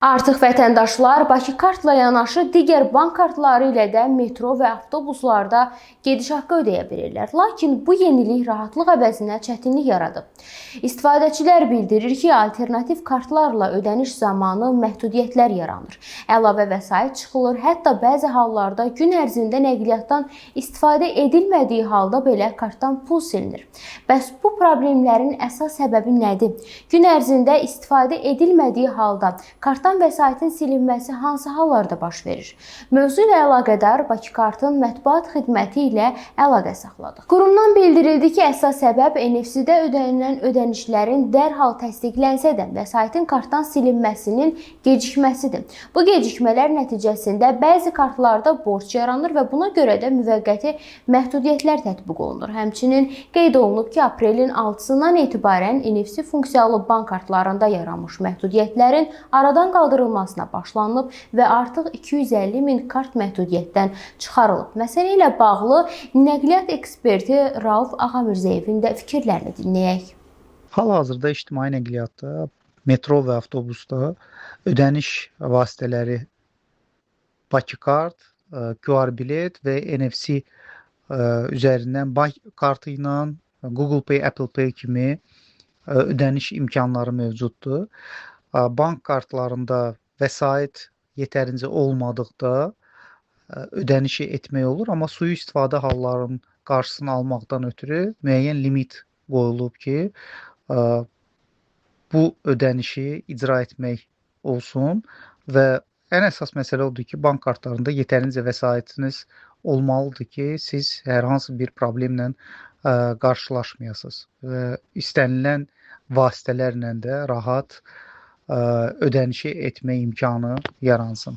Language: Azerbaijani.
Artıq vətəndaşlar Bakı kartla yanaşı digər bank kartları ilə də metro və avtobuslarda gediş haqqı ödəyə bilirlər. Lakin bu yenilik rahatlıq əvəzinə çətinlik yaradıb. İstifadəçilər bildirir ki, alternativ kartlarla ödəniş zamanı məhdudiyyətlər yaranır. Əlavə vəsait çıxılır, hətta bəzi hallarda gün ərzində nəqliyyatdan istifadə edilmədiyi halda belə kartdan pul silinir. Bəs bu problemlərin əsas səbəbi nədir? Gün ərzində istifadə edilmədiyi halda kartdan vəsaitin silinməsi hansı hallarda baş verir? Mövzu ilə əlaqədar Bakı Kartın mətbuat xidməti ilə əlaqə saxladıq. Qurumdan bildirildi ki, əsas səbəb NFC-də ödənilən ödənişlərin dərhal təsdiqlənsə də vəsaitin kartdan silinməsinin gecikməsidir. Bu gecikmələr nəticəsində bəzi kartlarda borc yaranır və buna görə də müvəqqəti məhdudiyyətlər tətbiq olunur. Həmçinin qeyd olunub ki, aprelin 6-sından etibarən NFC funksiyalı bank kartlarında yaranmış məhdudiyyətlərin aradan qaldırılmasına başlanılıb və artıq 250 min kart məhdudiyyətdən çıxarılıb. Məsələ ilə bağlı nəqliyyat eksperti Rauf Ağamirzəyevin də fikirlərini dinləyək. Hal-hazırda ictimai nəqliyyatda, metro və avtobusda ödəniş vasitələri Bakı Kart, QR bilet və NFC üzərindən bank kartı ilə Google Pay, Apple Pay kimi ödəniş imkanları mövcuddur. Bank kartlarında vəsait yetərincə olmadıqda ödənişi etmək olur, amma sui-istifadə hallarının qarşısını almaqdan ötürü müəyyən limit qoyulub ki, bu ödənişi icra etmək olsun və ən əsas məsələ odur ki, bank kartlarında yetərincə vəsaitiniz olmalıdır ki, siz hər hansı bir problemlə qarşılaşmayasınız və istənilən vasitələrlə də rahat ödənişi etmə imkanı yaransın.